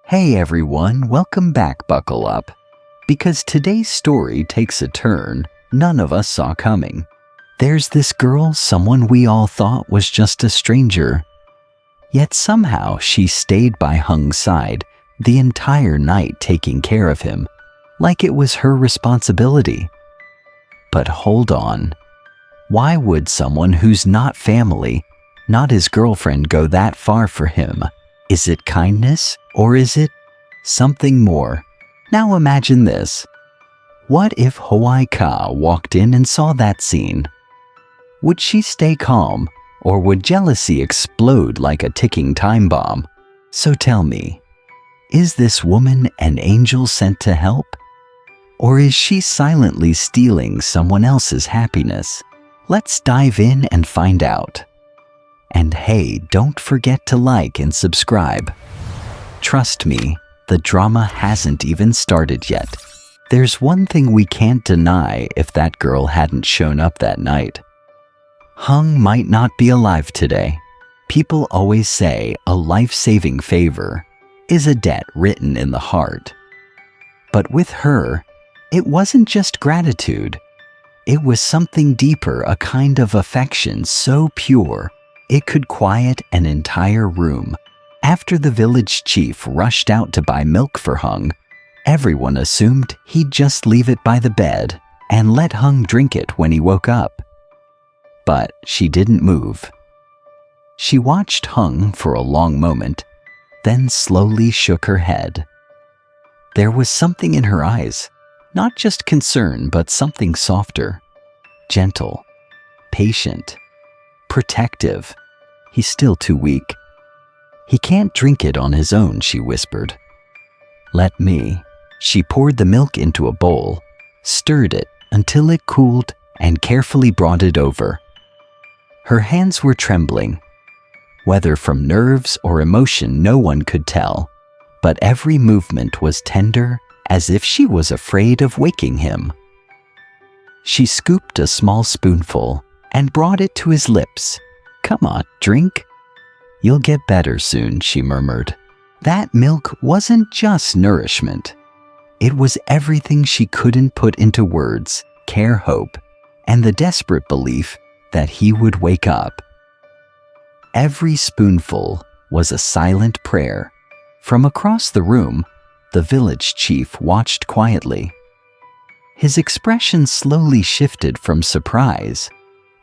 Hey everyone, welcome back, buckle up. Because today's story takes a turn none of us saw coming. There's this girl, someone we all thought was just a stranger. Yet somehow she stayed by Hung's side the entire night, taking care of him, like it was her responsibility. But hold on. Why would someone who's not family, not his girlfriend, go that far for him? Is it kindness, or is it something more? Now imagine this. What if Hoai Ca walked in and saw that scene? Would she stay calm, or would jealousy explode like a ticking time bomb? So tell me, is this woman an angel sent to help? Or is she silently stealing someone else's happiness? Let's dive in and find out. And hey, don't forget to like and subscribe. Trust me, the drama hasn't even started yet. There's one thing we can't deny: if that girl hadn't shown up that night, Hung might not be alive today. People always say a life-saving favor is a debt written in the heart. But with her, it wasn't just gratitude. It was something deeper, a kind of affection so pure it could quiet an entire room. After the village chief rushed out to buy milk for Hung, everyone assumed he'd just leave it by the bed and let Hung drink it when he woke up. But she didn't move. She watched Hung for a long moment, then slowly shook her head. There was something in her eyes, not just concern, but something softer, gentle, patient, protective. He's still too weak. He can't drink it on his own, she whispered. Let me. She poured the milk into a bowl, stirred it until it cooled, and carefully brought it over. Her hands were trembling. Whether from nerves or emotion, no one could tell, but every movement was tender, as if she was afraid of waking him. She scooped a small spoonful and brought it to his lips. Come on, drink. You'll get better soon, she murmured. That milk wasn't just nourishment. It was everything she couldn't put into words: care, hope, and the desperate belief that he would wake up. Every spoonful was a silent prayer. From across the room, the village chief watched quietly. His expression slowly shifted from surprise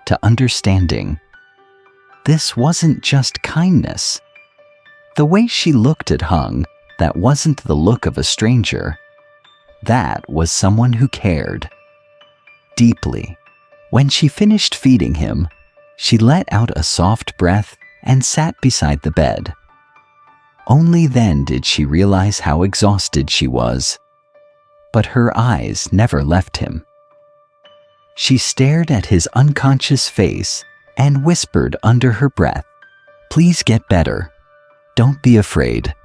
to understanding. This wasn't just kindness. The way she looked at Hung, that wasn't the look of a stranger. That was someone who cared deeply. When she finished feeding him, she let out a soft breath and sat beside the bed. Only then did she realize how exhausted she was. But her eyes never left him. She stared at his unconscious face and whispered under her breath, "Please get better. Don't be afraid.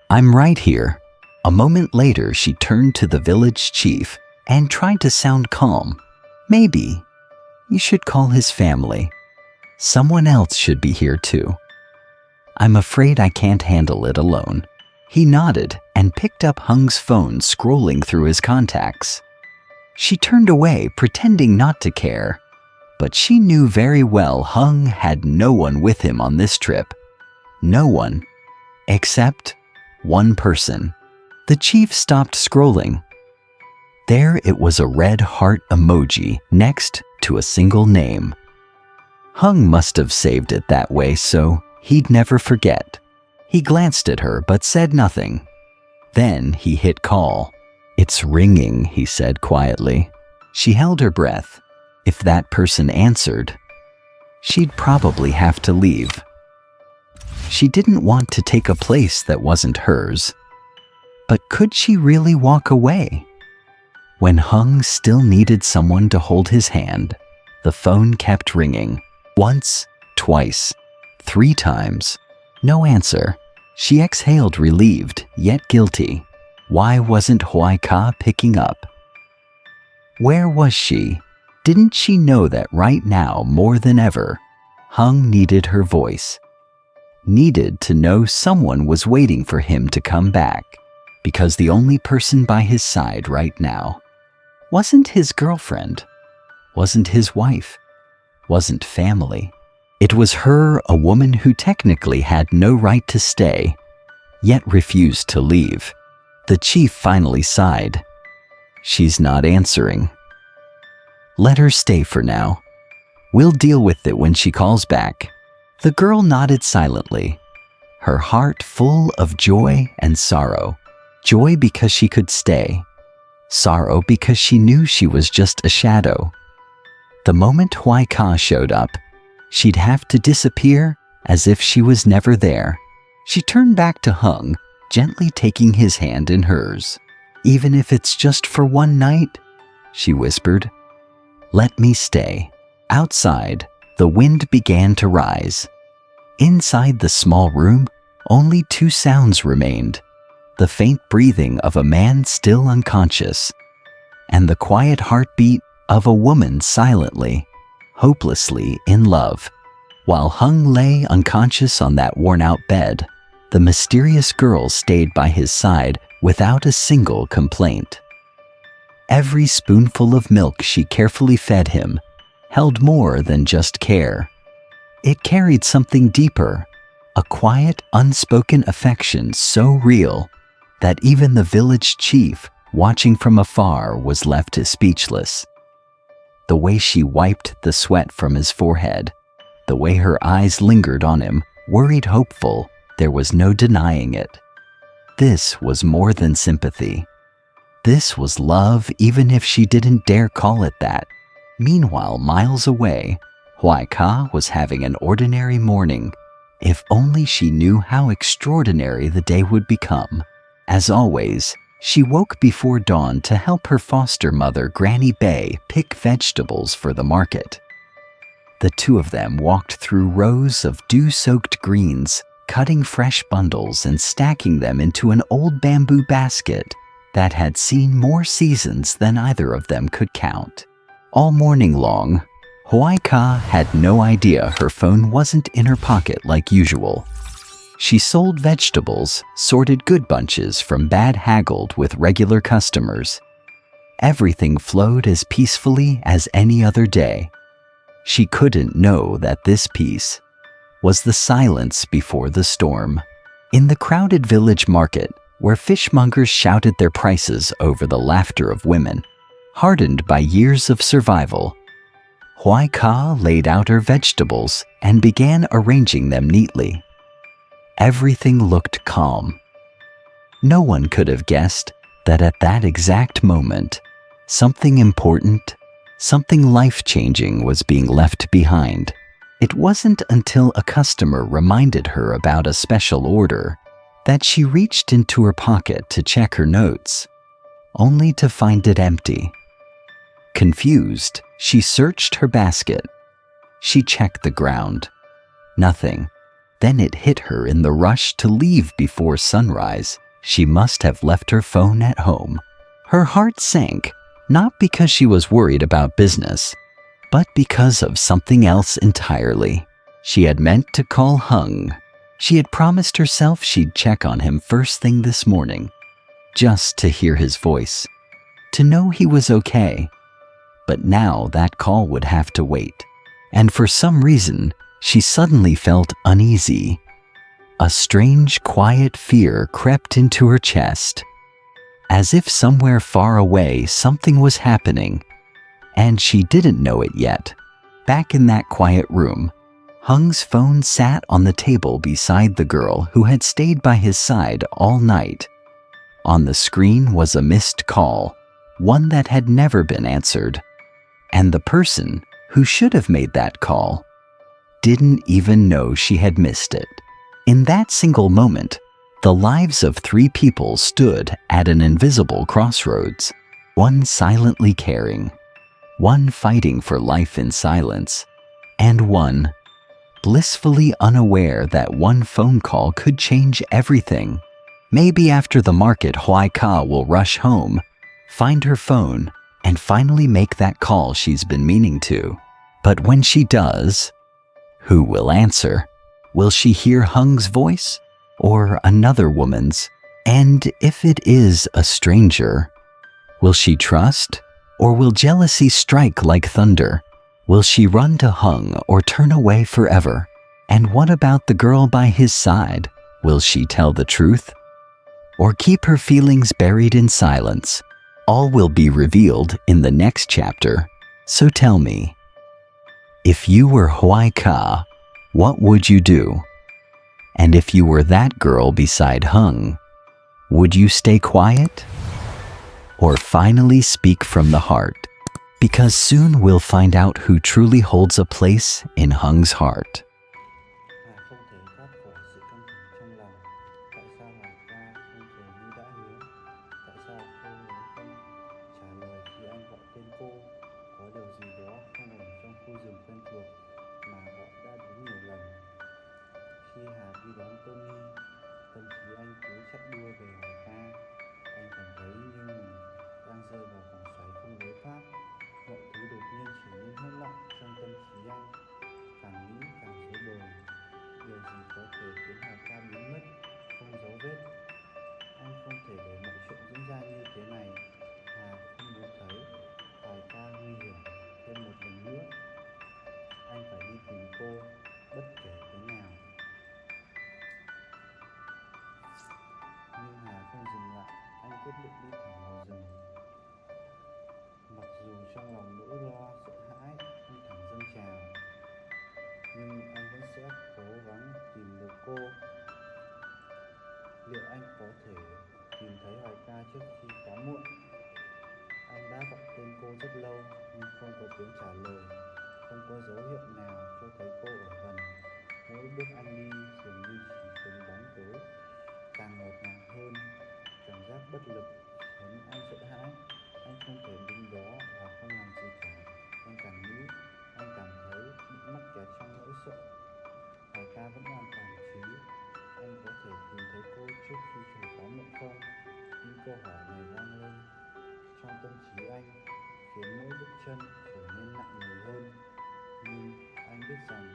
I'm right here." A moment later, she turned to the village chief and tried to sound calm. "Maybe you should call his family. Someone else should be here too. I'm afraid I can't handle it alone." He nodded and picked up Hung's phone, scrolling through his contacts. She turned away, pretending not to care. But she knew very well Hung had no one with him on this trip. No one, except one person. The chief stopped scrolling. There it was, a red heart emoji next to a single name. Hung must have saved it that way so he'd never forget. He glanced at her but said nothing. Then he hit call. "It's ringing," he said quietly. She held her breath. If that person answered, she'd probably have to leave. She didn't want to take a place that wasn't hers. But could she really walk away? When Hung still needed someone to hold his hand, the phone kept ringing. Once, twice, 3 times. No answer. She exhaled, relieved, yet guilty. Why wasn't Hoai Ca picking up? Where was she? Didn't she know that right now, more than ever, Hung needed her voice? needed to know someone was waiting for him to come back, because the only person by his side right now wasn't his girlfriend, wasn't his wife, wasn't family. It was her, a woman who technically had no right to stay, yet refused to leave. The chief finally sighed. She's not answering. Let her stay for now. We'll deal with it when she calls back. The girl nodded silently, her heart full of joy and sorrow. Joy because she could stay. Sorrow because she knew she was just a shadow. The moment Hoai Ca showed up, she'd have to disappear as if she was never there. She turned back to Hung, gently taking his hand in hers. Even if it's just for one night, she whispered. Let me stay. Outside, the wind began to rise. Inside the small room, only two sounds remained. The faint breathing of a man still unconscious, and the quiet heartbeat of a woman silently, hopelessly in love. While Hung lay unconscious on that worn-out bed, the mysterious girl stayed by his side without a single complaint. Every spoonful of milk she carefully fed him held more than just care. It carried something deeper, a quiet, unspoken affection so real that even the village chief, watching from afar, was left speechless. The way she wiped the sweat from his forehead, the way her eyes lingered on him, worried, hopeful, there was no denying it. This was more than sympathy. This was love, even if she didn't dare call it that. Meanwhile, miles away, Hoai Ca was having an ordinary morning. If only she knew how extraordinary the day would become. As always, she woke before dawn to help her foster mother, Granny Bay, pick vegetables for the market. The two of them walked through rows of dew-soaked greens, cutting fresh bundles and stacking them into an old bamboo basket that had seen more seasons than either of them could count. All morning long, Hoai Ca had no idea her phone wasn't in her pocket like usual. She sold vegetables, sorted good bunches from bad, haggled with regular customers. Everything flowed as peacefully as any other day. She couldn't know that this peace was the silence before the storm. In the crowded village market, where fishmongers shouted their prices over the laughter of women, hardened by years of survival, Hoai Ca laid out her vegetables and began arranging them neatly. Everything looked calm. No one could have guessed that at that exact moment, something important, something life-changing was being left behind. It wasn't until a customer reminded her about a special order that she reached into her pocket to check her notes, only to find it empty. Confused, she searched her basket. She checked the ground. Nothing. Then it hit her in the rush to leave before sunrise. She must have left her phone at home. Her heart sank, not because she was worried about business, but because of something else entirely. She had meant to call Hung. She had promised herself she'd check on him first thing this morning, just to hear his voice, to know he was okay. But now that call would have to wait. And for some reason, she suddenly felt uneasy. A strange, quiet fear crept into her chest, as if somewhere far away something was happening, and she didn't know it yet. Back in that quiet room, Hung's phone sat on the table beside the girl who had stayed by his side all night. On the screen was a missed call, one that had never been answered, and the person who should have made that call didn't even know she had missed it. In that single moment, the lives of three people stood at an invisible crossroads, one silently caring, one fighting for life in silence, and one blissfully unaware that one phone call could change everything. Maybe after the market, Hoai Ca will rush home, find her phone, and finally make that call she's been meaning to. But when she does, who will answer? Will she hear Hung's voice or another woman's? And if it is a stranger, will she trust or will jealousy strike like thunder? Will she run to Hung or turn away forever? And what about the girl by his side? Will she tell the truth or keep her feelings buried in silence? All will be revealed in the next chapter. So tell me, if you were Hoai Ca, what would you do? And if you were that girl beside Hung, would you stay quiet or finally speak from the heart? Because soon we'll find out who truly holds a place in Hung's heart. Hà không thể thoát khỏi sự căng thẳng trong lòng. Tại sao Hoài Ca không về như đã hứa? Tại sao cô ấy không trả lời khi anh gọi tên cô? Có điều gì đó không ổn trong khu rừng quen thuộc mà họ đã đến nhiều lần. Khi Hà đi đón Tony, tâm trí anh cứ chạy đua về Hoài Ca. Anh cảm thấy như mình đang rơi vào vòng xoáy không lối thoát. Mọi thứ đột nhiên trở nên hỗn loạn trong tâm trí anh. Càng nghĩ càng rối bời. Điều gì có thể khiến Hoài Ca biến mất không dấu vết? Anh không thể để mọi chuyện diễn ra như thế này. Hà không muốn thấy Hoài Ca nguy hiểm thêm một lần nữa. Anh phải đi tìm cô bất kể thế nào. Nhưng Hà không dừng lại. Anh quyết định đi thẳng vào rừng. Mặc dù trong lòng nỗi lo sợ hãi không thẳng dâng trào, nhưng anh vẫn sẽ cố gắng tìm được cô. Liệu anh có thể tìm thấy Hoài Ca trước khi quá muộn? Anh đã gọi tên cô rất lâu nhưng không có tiếng trả lời. Không có dấu hiệu nào cho thấy cô ở gần. Mỗi bước anh đi dường như chỉ khiến bóng tối càng ngột ngạt hơn. Cảm giác bất lực khiến anh sợ hãi. Anh không thể đứng đó và không làm gì cả. Anh càng nghĩ, anh càng thấy bị mắc kẹt trong nỗi sợ. Hoài Ca vẫn an toàn chứ? Anh có thể tìm thấy cô trước khi trời quá muộn không? Những câu hỏi này vang lên trong tâm trí anh, khiến mỗi bước chân trở nên nặng nề hơn. Nhưng anh biết rằng